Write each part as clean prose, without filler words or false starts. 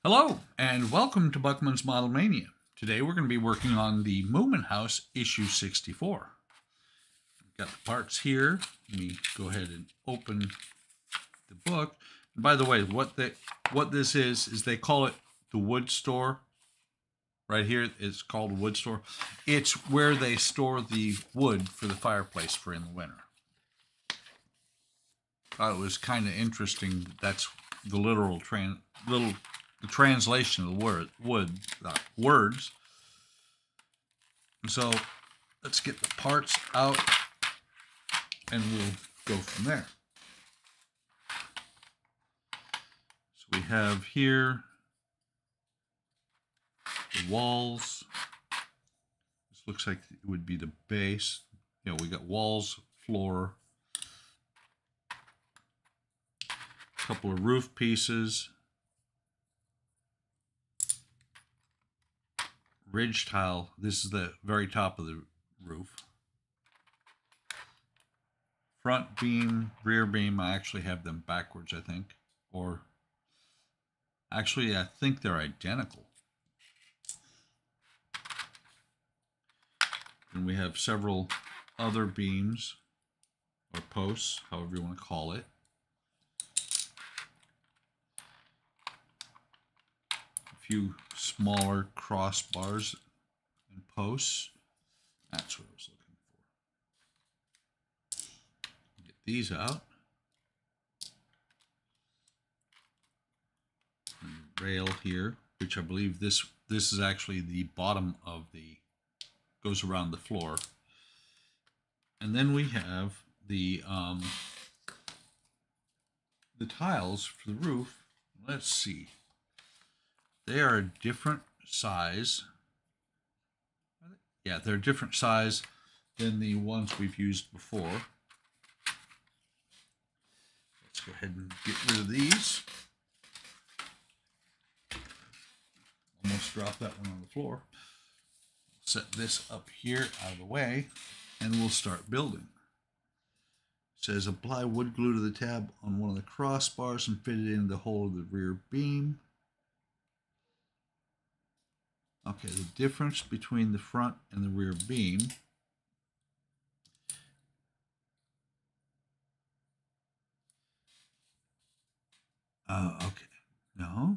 Hello, and welcome to Buckman's Model Mania. Today we're going to be working on the Moomin Issue 64. We've got the parts here. Let me go ahead and open the book. And by the way, what this is they call it the wood store. Right here, it's called a wood store. It's where they store the wood for the fireplace for in the winter. Thought it was kind of interesting. That's the literal the translation of the words. And so let's get the parts out and we'll go from there. So we have here the walls. This looks like it would be the base. You know, we got walls, floor, a couple of roof pieces, ridge tile. This is the very top of the roof. Front beam, rear beam. I actually have them backwards, I think. Or actually, I think they're identical. And we have several other beams or posts, however you want to call it. Few smaller crossbars and posts. That's what I was looking for. Get these out. And the rail here, which I believe this is actually the bottom of the, goes around the floor. And then we have the tiles for the roof. Let's see. They are a different size. Yeah, they're a different size than the ones we've used before. Let's go ahead and get rid of these. Almost dropped that one on the floor. Set this up here out of the way, and we'll start building. It says apply wood glue to the tab on one of the crossbars and fit it in the hole of the rear beam. Okay, the difference between the front and the rear beam. Okay. No.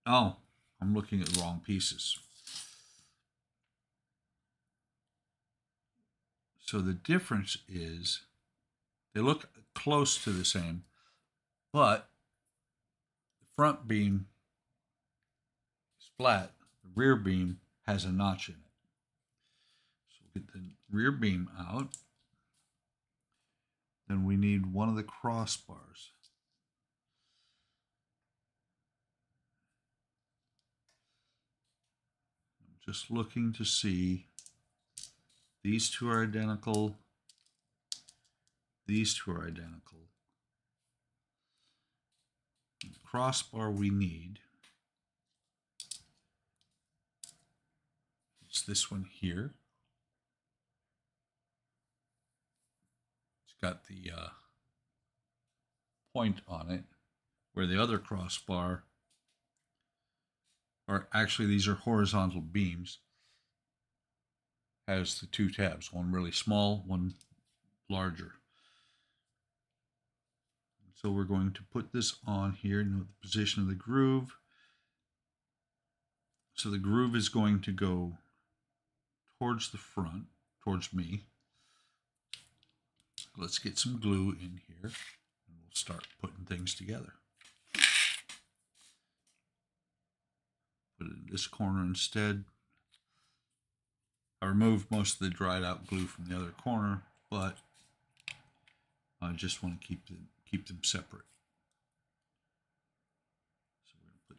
Oh, I'm looking at the wrong pieces. So the difference is they look close to the same, but the front beam flat, the rear beam has a notch in it. So we'll get the rear beam out. Then we need one of the crossbars. I'm just looking to see. These two are identical. These two are identical. The crossbar we need is this one here. It's got the point on it, where the other crossbar, or actually these are horizontal beams, has the two tabs, one really small, one larger. So we're going to put this on here, note the position of the groove. So the groove is going to go towards the front, towards me. Let's get some glue in here and we'll start putting things together. Put it in this corner instead. I removed most of the dried out glue from the other corner, but I just want to keep them separate. So we're going to put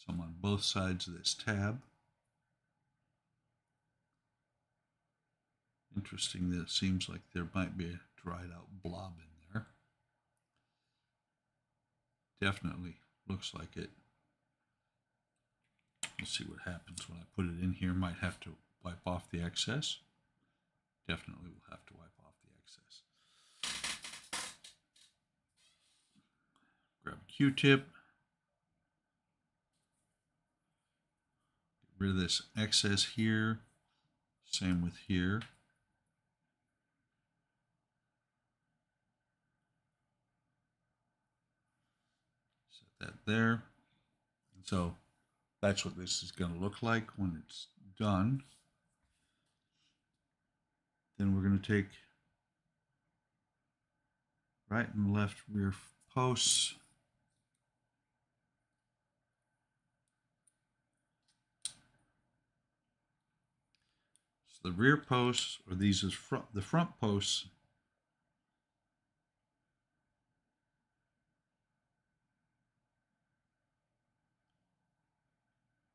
some on both sides of this tab. Interesting that it seems like there might be a dried out blob in there. Definitely looks like it. We'll see what happens when I put it in here. Might have to wipe off the excess. Definitely will have to wipe off the excess. Grab a Q-tip. Get rid of this excess here. Same with here. Set that there. And so that's what this is going to look like when it's done. Then we're going to take right and left rear posts. So the rear posts, or these is the front posts,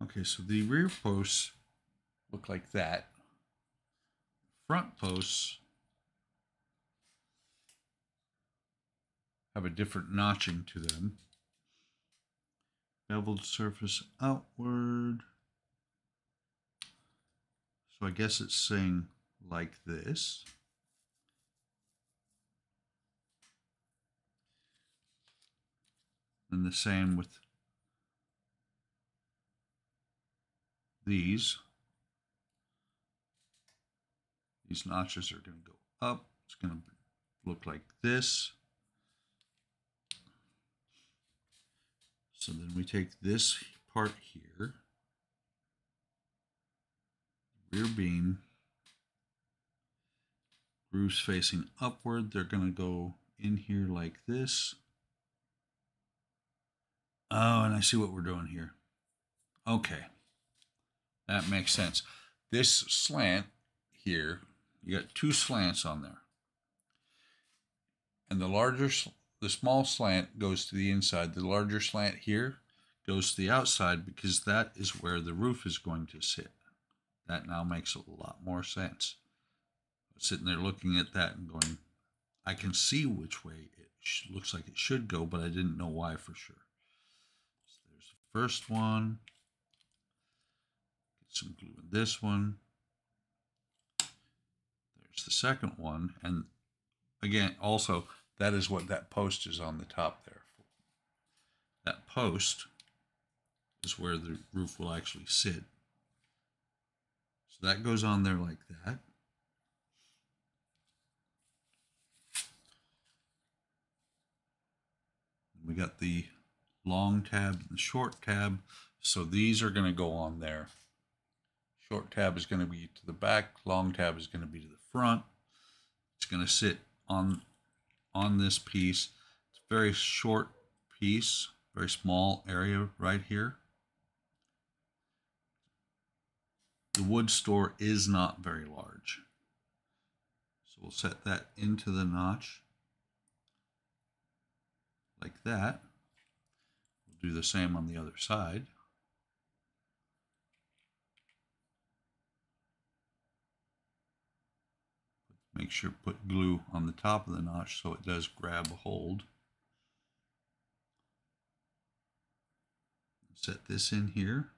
okay, so the rear posts look like that. Front posts have a different notching to them. Beveled surface outward. So I guess it's saying like this. And the same with these. These notches are going to go up. It's going to look like this. So then we take this part here, rear beam, grooves facing upward. They're going to go in here like this. Oh, and I see what we're doing here. Okay, that makes sense. This slant here, you got two slants on there. And the small slant goes to the inside. The larger slant here goes to the outside because that is where the roof is going to sit. That now makes a lot more sense. I'm sitting there looking at that and going, I can see which way it looks like it should go, but I didn't know why for sure. So there's the first one. Get some glue in this one. There's the second one. And again, also, that is what that post is on the top there. That post is where the roof will actually sit. So that goes on there like that. We got the long tab and the short tab. So these are going to go on there. Short tab is going to be to the back. Long tab is going to be to the front. It's going to sit on this piece. It's a very short piece, very small area right here. The wood store is not very large. So we'll set that into the notch like that. We'll do the same on the other side. Make sure to put glue on the top of the notch so it does grab a hold. Set this in here.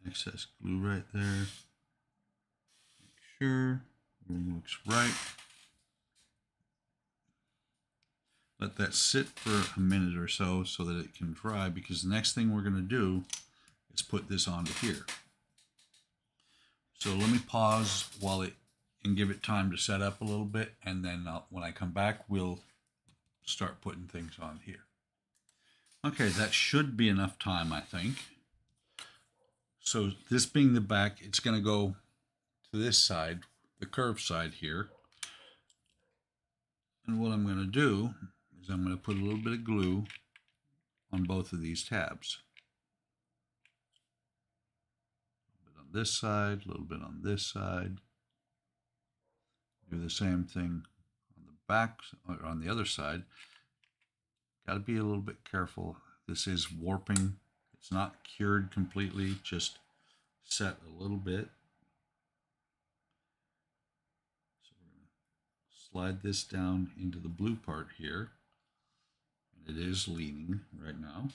Excess glue right there. Make sure everything looks right. Let that sit for a minute or so that it can dry, because the next thing we're going to do is put this onto here. So let me pause while and give it time to set up a little bit, and then when I come back, we'll start putting things on here. Okay, that should be enough time, I think. So this being the back, it's going to go to this side, the curved side here. And what I'm going to do is I'm going to put a little bit of glue on both of these tabs. A little bit on this side, a little bit on this side. Do the same thing on the back, or on the other side. Got to be a little bit careful. This is warping. It's not cured completely, just set a little bit. So we're going to slide this down into the blue part here. And it is leaning right now.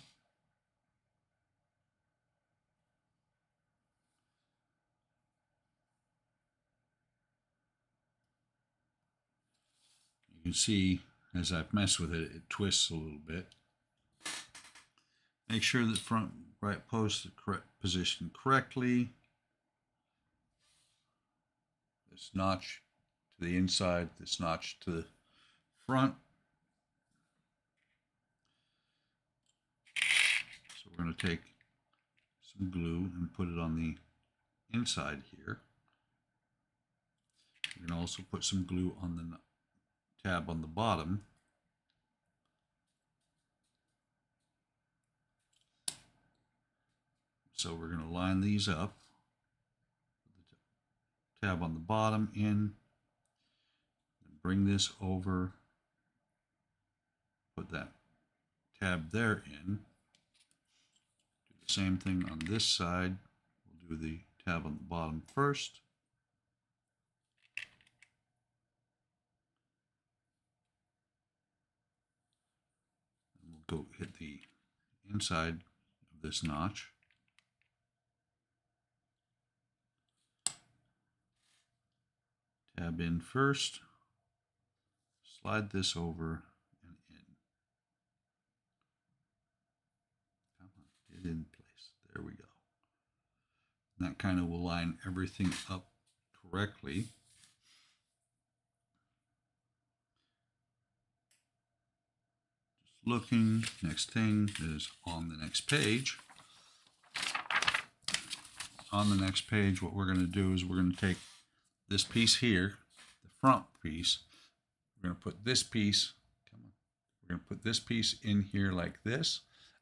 can see as I've messed with it, it twists a little bit. Make sure that front right post is correct positioned correctly. This notch to the inside, this notch to the front. So we're going to take some glue and put it on the inside here. We're going to also put some glue on the tab on the bottom. So we're going to line these up. The tab on the bottom in. Bring this over. Put that tab there in. Do the same thing on this side. We'll do the tab on the bottom first. And we'll go hit the inside of this notch. Tab in first. Slide this over and in. Come on, get in place. There we go. And that kind of will line everything up correctly. Just looking, next thing is on the next page. On the next page, what we're going to do is we're going to take this piece here, the front piece. We're going to put this piece, we're going to put this piece in here like this,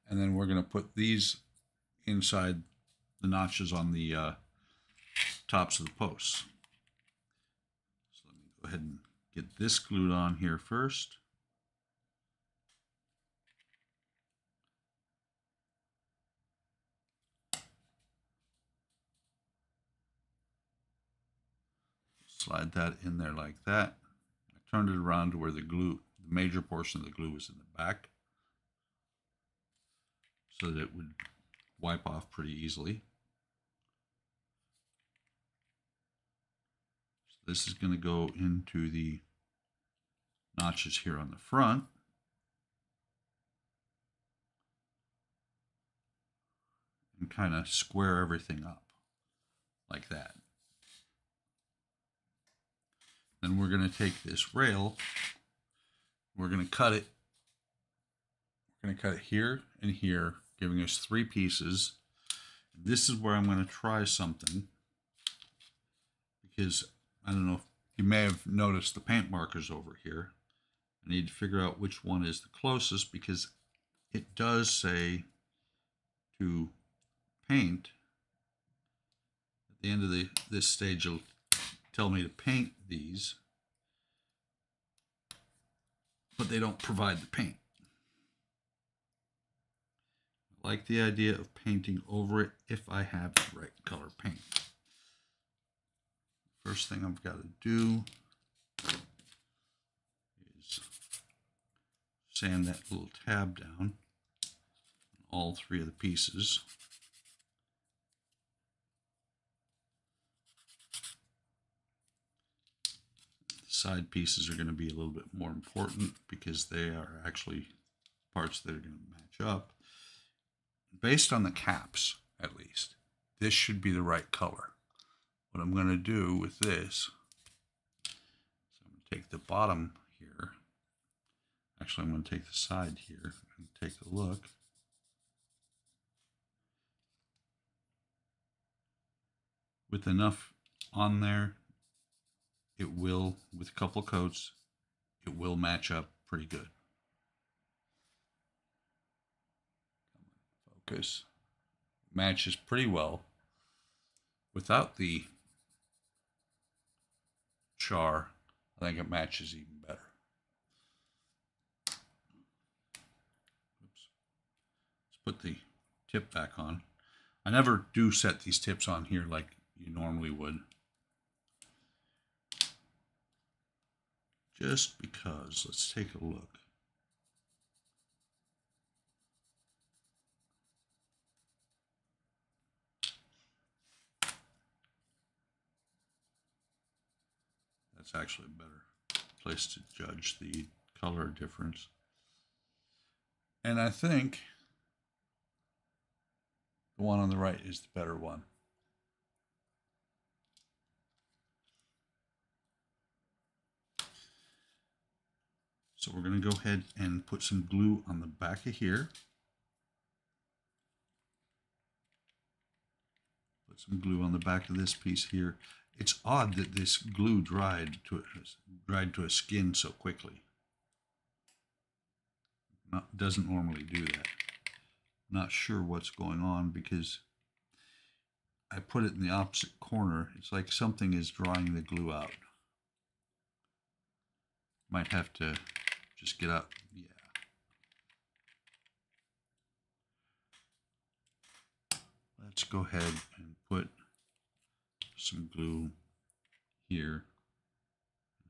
and then we're going to put these inside the notches on the tops of the posts. So let me go ahead and get this glued on here first. Slide that in there like that. I turned it around to where the glue, the major portion of the glue was in the back, so that it would wipe off pretty easily. So this is going to go into the notches here on the front. And kind of square everything up like that. Then we're going to take this rail, we're going to cut it. We're going to cut it here and here, giving us 3 pieces. This is where I'm going to try something, because I don't know if you may have noticed the paint markers over here. I need to figure out which one is the closest, because it does say to paint. At the end of this stage, it'll tell me to paint these, but they don't provide the paint. I like the idea of painting over it if I have the right color paint. First thing I've got to do is sand that little tab down on all 3 of the pieces. Side pieces are going to be a little bit more important because they are actually parts that are going to match up. Based on the caps, at least, this should be the right color. What I'm going to do with this, so I'm going to take the bottom here. Actually, I'm going to take the side here and take a look. With enough on there, it will, with a couple coats, it will match up pretty good. Focus. Matches pretty well. Without the char, I think it matches even better. Oops. Let's put the tip back on. I never do set these tips on here like you normally would, just because. Let's take a look. That's actually better place to judge the color difference. And I think the one on the right is the better one. So we're going to go ahead and put some glue on the back of here. Put some glue on the back of this piece here. It's odd that this glue dried to a skin so quickly. Doesn't normally do that. Not sure what's going on because I put it in the opposite corner. It's like something is drawing the glue out. Might have to just get up. Yeah. Let's go ahead and put some glue here.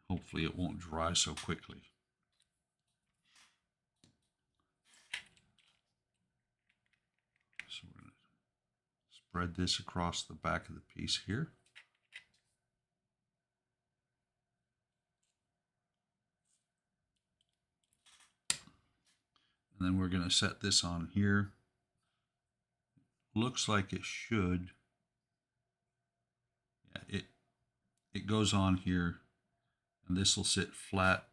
Hopefully it won't dry so quickly. So we're going to spread this across the back of the piece here. And then we're going to set this on here. Looks like it should. Yeah, it goes on here, and this will sit flat.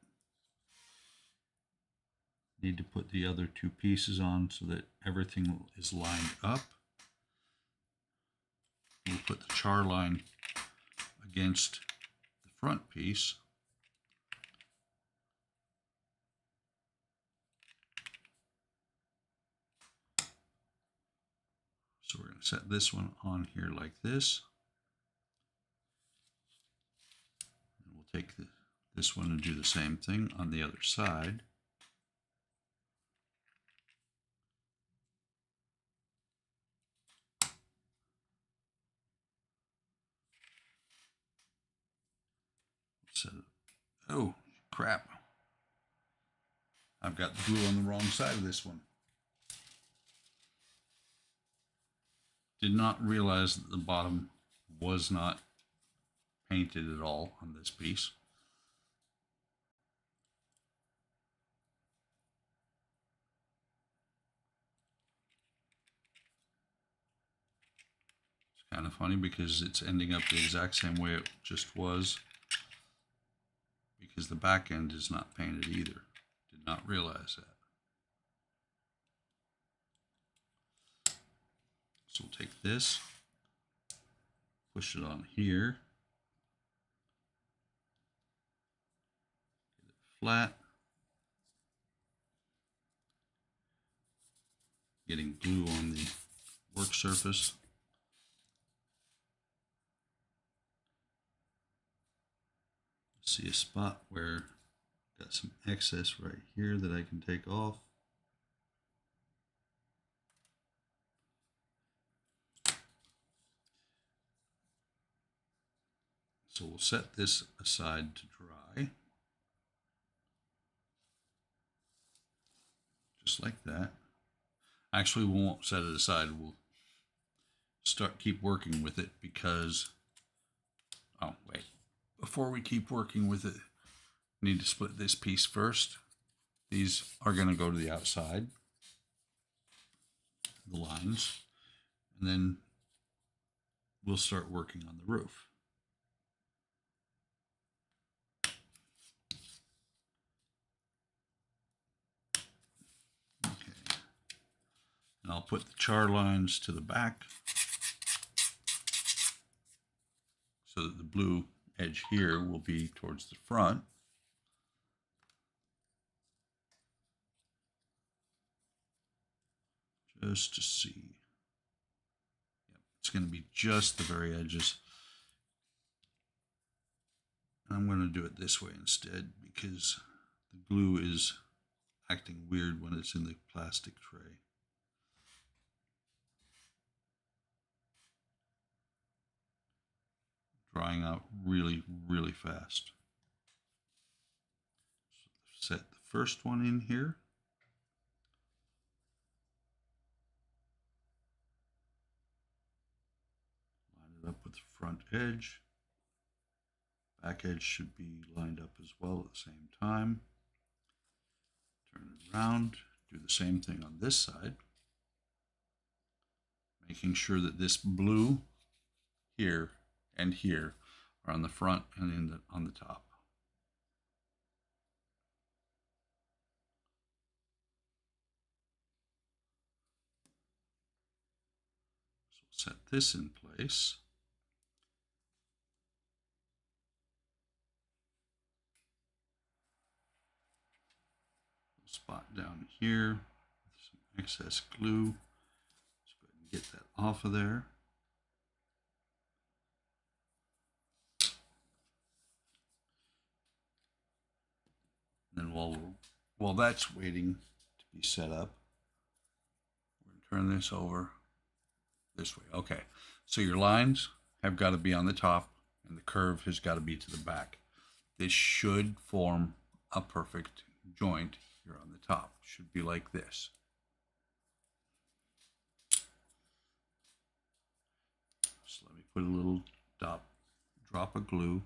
Need to put the other two pieces on so that everything is lined up. We'll put the char line against the front piece. So we're going to set this one on here like this. And we'll take this one and do the same thing on the other side. Set it. Oh, crap. I've got the glue on the wrong side of this one. Did not realize that the bottom was not painted at all on this piece. It's kind of funny because it's ending up the exact same way it just was, because the back end is not painted either. Did not realize that. So we'll take this, push it on here, get it flat, getting glue on the work surface. See a spot where I've got some excess right here that I can take off. So we'll set this aside to dry. Just like that. Actually, we won't set it aside. We'll keep working with it because, oh wait, before we keep working with it, we need to split this piece first. These are going to go to the outside, the lines, and then we'll start working on the roof. And I'll put the char lines to the back so that the blue edge here will be towards the front. Just to see. Yep, it's going to be just the very edges. And I'm going to do it this way instead because the glue is acting weird when it's in the plastic tray. Drying out really, really fast. So set the first one in here. Line it up with the front edge, Back edge should be lined up as well at the same time. Turn it around, do the same thing on this side, making sure that this blue here and here are on the front and on the top. So we'll set this in place. Spot down here with some excess glue. Let's go ahead and get that off of there. And then while that's waiting to be set up, we're going to turn this over this way. Okay, so your lines have got to be on the top and the curve has got to be to the back. This should form a perfect joint here on the top. Should be like this. So let me put a little drop of glue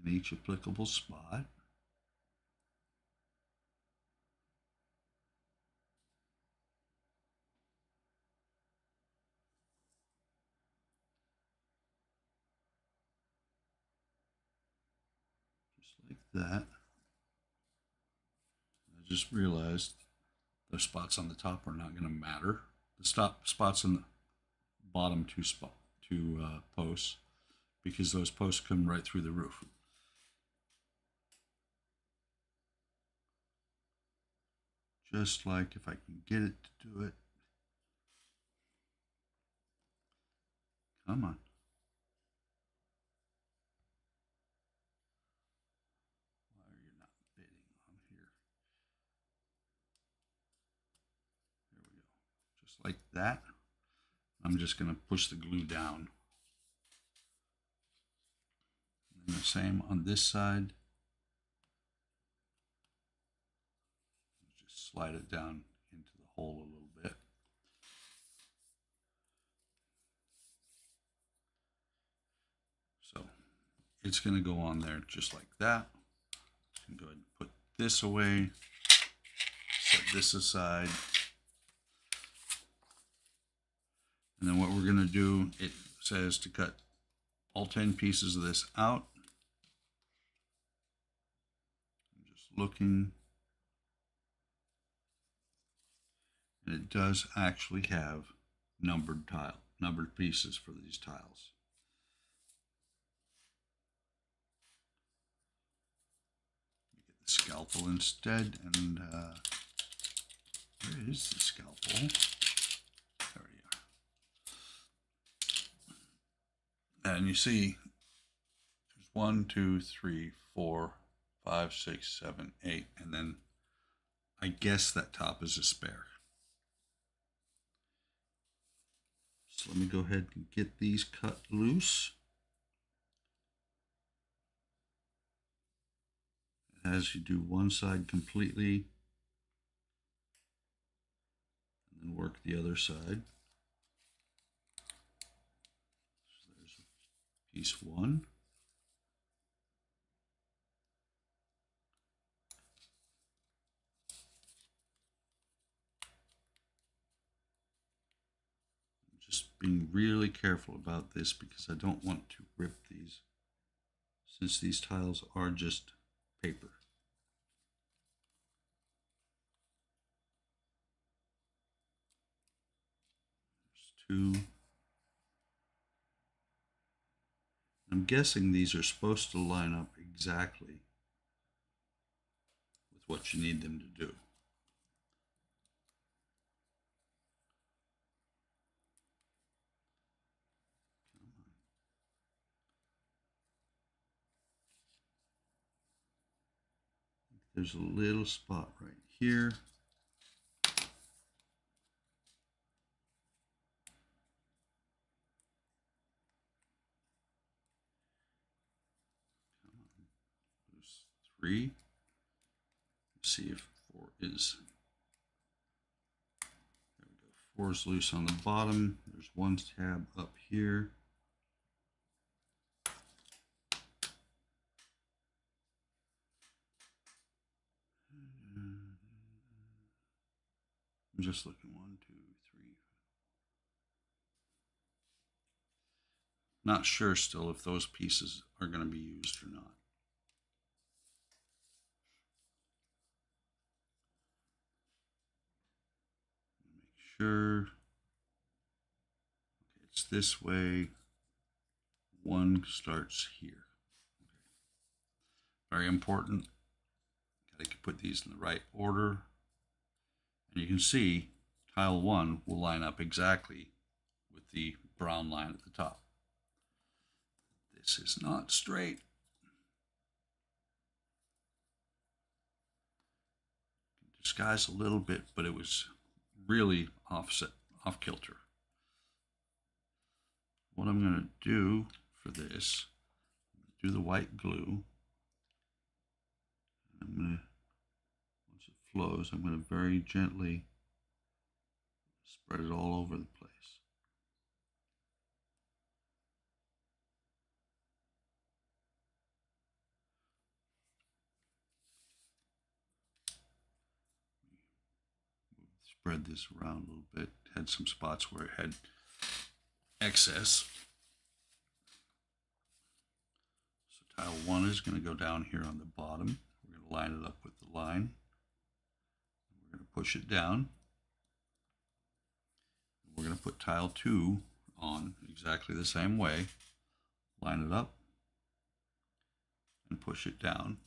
in each applicable spot. Just like that. I just realized those spots on the top are not going to matter. The spots on the bottom two posts, because those posts come right through the roof. Just like if I can get it to do it. Come on. Why are you not bidding on here? There we go. Just like that. I'm just going to push the glue down. And the same on this side. Just slide it down into the hole a little bit. So it's going to go on there just like that. I'm going to go ahead and put this away. Set this aside. And then what we're going to do, it says to cut all 10 pieces of this out. I'm just looking. And it does actually have numbered pieces for these tiles. You get the scalpel instead, and where is the scalpel? And you see, there's 1, 2, 3, 4, 5, 6, 7, 8, and then I guess that top is a spare. So let me go ahead and get these cut loose. As you do one side completely, and then work the other side. Piece 1. Just being really careful about this because I don't want to rip these, since these tiles are just paper. There's 2. I'm guessing these are supposed to line up exactly with what you need them to do. There's a little spot right here. There's 3. Let's see if 4 is. There we go. 4 is loose on the bottom. There's 1 tab up here. I'm just looking. 1, 2, 3. Not sure still if those pieces are going to be used or not. Make sure. Okay, it's this way. 1 starts here. Okay. Very important. Got to put these in the right order. And you can see tile 1 will line up exactly with the brown line at the top. This is not straight. Disguise a little bit, but it was really off kilter. What I'm going to do for this, do the white glue. I'm going to, once it flows, I'm going to very gently spread it all over the place. Spread this around a little bit. Had some spots where it had excess. So tile 1 is going to go down here on the bottom. We're going to line it up with the line. We're going to push it down. We're going to put tile 2 on exactly the same way. Line it up and push it down.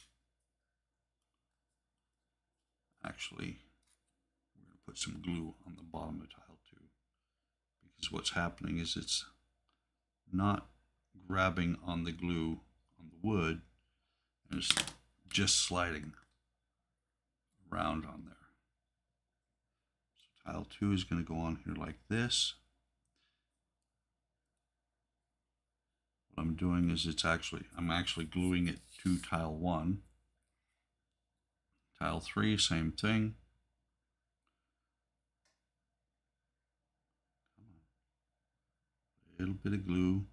Actually, we're going to put some glue on the bottom of tile 2, because what's happening is it's not grabbing on the glue on the wood, and it's just sliding around on there. So tile 2 is going to go on here like this. What I'm doing is I'm actually gluing it to tile 1. Tile 3, same thing. A little bit of glue.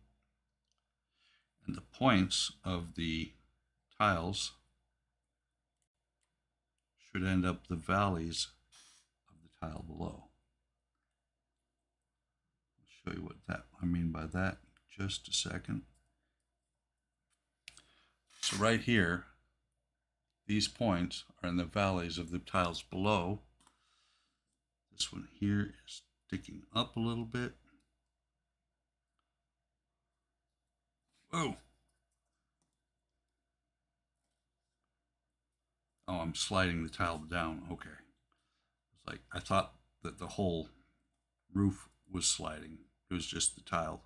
And the points of the tiles should end up the valleys of the tile below. I'll show you what I mean by that in just a second. So right here, these points are in the valleys of the tiles below. This one here is sticking up a little bit. Whoa! Oh, I'm sliding the tile down. Okay. It's like I thought that the whole roof was sliding. It was just the tile.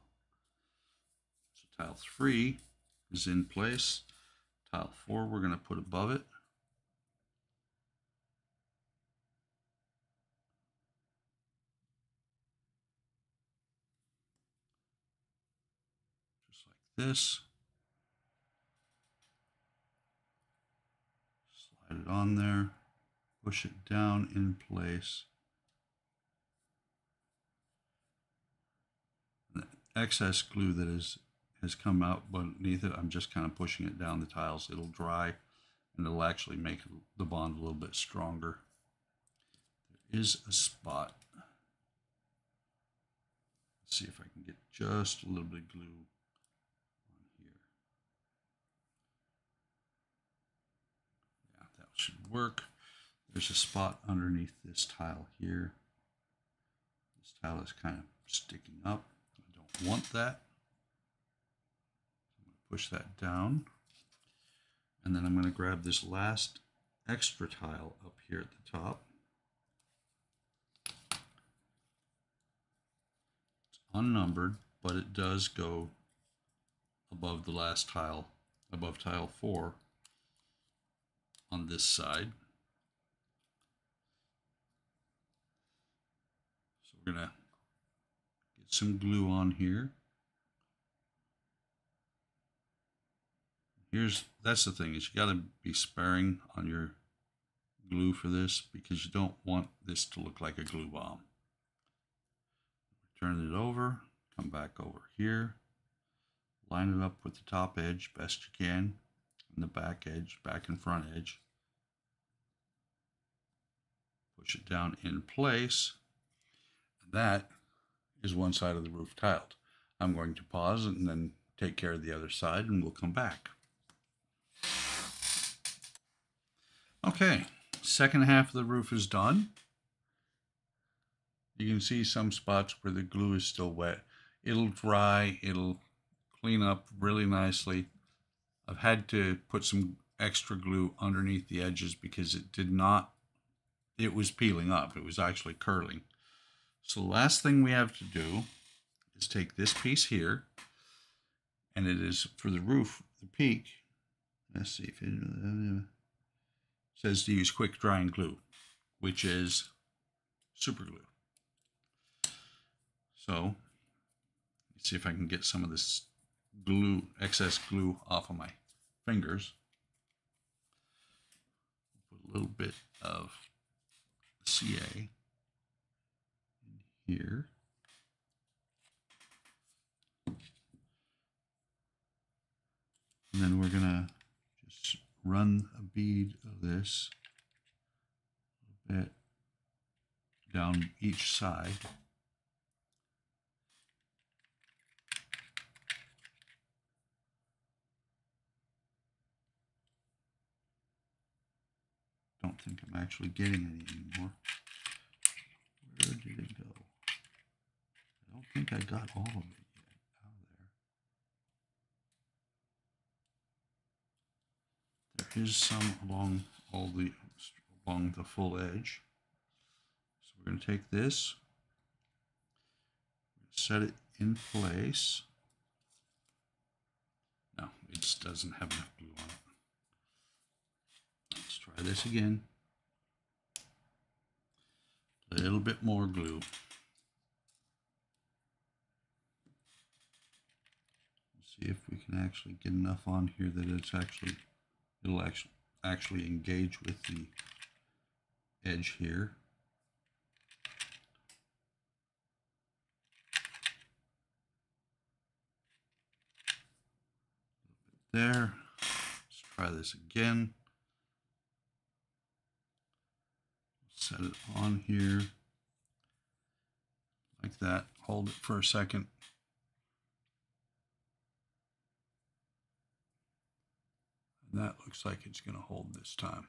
So tile 3 is in place. Tile 4 we're going to put above it. Just like this. Slide it on there. Push it down in place. The excess glue that has come out beneath it, I'm just kind of pushing it down the tiles. It'll dry, and it'll actually make the bond a little bit stronger. There is a spot. Let's see if I can get just a little bit of glue on here. Yeah, that should work. There's a spot underneath this tile here. This tile is kind of sticking up. I don't want that. I'm going to push that down. And then I'm going to grab this last extra tile up here at the top. It's unnumbered, but it does go above the last tile, above tile 4 on this side. So we're going to get some glue on here. That's the thing, is you got to be sparing on your glue for this, because you don't want this to look like a glue bomb. Turn it over, come back over here, line it up with the top edge best you can, and the back edge, back and front edge. push it down in place. That is one side of the roof tiled. I'm going to pause and then take care of the other side, and we'll come back. Okay, second half of the roof is done. You can see some spots where the glue is still wet. It'll dry, it'll clean up really nicely. I've had to put some extra glue underneath the edges because it was peeling up. It was actually curling. So the last thing we have to do is take this piece here, and it is for the roof, the peak. Let's see if it says to use quick drying glue, which is super glue. So let's see if I can get some of this glue, excess glue, off of my fingers. Put a little bit of CA in here. And then we're gonna just run a bead of this a bit down each side. Don't think I'm actually getting any anymore. Where did it go? I don't think I got all of it yet out there. There is some along the full edge. So we're going to take this, set it in place. No, it just doesn't have enough glue on it. Let's try this again. A little bit more glue. See if we can actually get enough on here that it'll actually engage with the edge here. There. Let's try this again. Set it on here like that. Hold it for a second. And that looks like it's going to hold this time.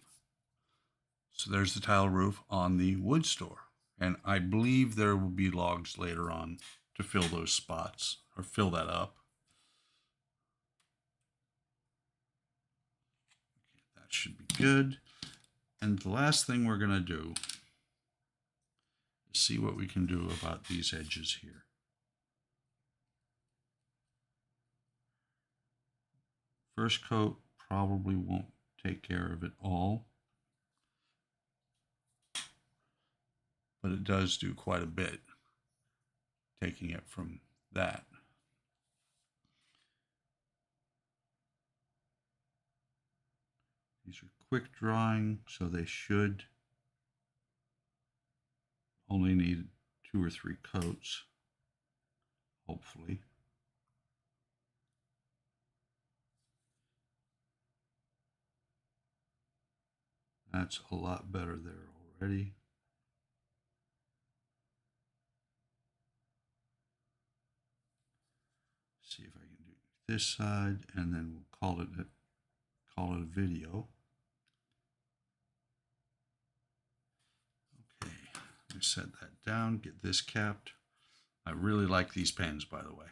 So there's the tile roof on the wood store. And I believe there will be logs later on to fill those spots or fill that up. Okay, that should be good. And the last thing we're going to do is see what we can do about these edges here. First coat probably won't take care of it all, but it does do quite a bit, taking it from that. These are quick drying, so they should only need 2 or 3 coats, hopefully. That's a lot better there already. See if I can do this side, and then we'll call it a video. Okay, let me set that down, get this capped. I really like these pens, by the way.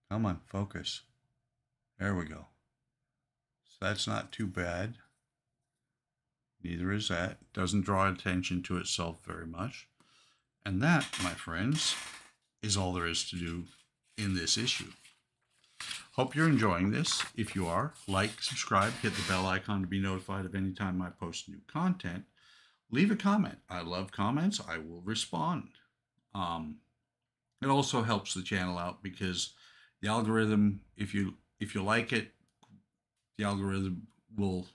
Come on, focus. There we go. So that's not too bad. Neither is that. It doesn't draw attention to itself very much. And that, my friends, is all there is to do in this issue. Hope you're enjoying this. If you are, like, subscribe, hit the bell icon to be notified of any time I post new content. Leave a comment. I love comments. I will respond. It also helps the channel out because the algorithm, if you like it, the algorithm will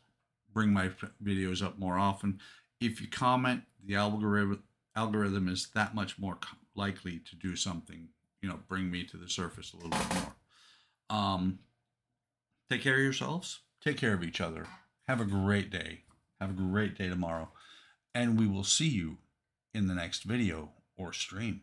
bring my videos up more often. If you comment, the algorithm is that much more likely to do something, bring me to the surface a little bit more. Take care of yourselves. Take care of each other. Have a great day. Have a great day tomorrow, and we will see you in the next video or stream.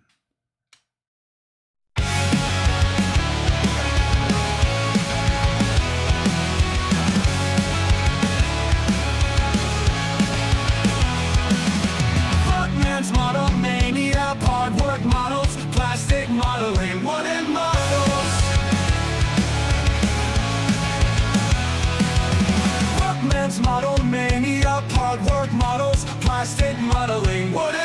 Buckman's Model Mania, hard work models, plastic modeling, wooden models. Buckman's Model Mania, hard work models, plastic modeling, wooden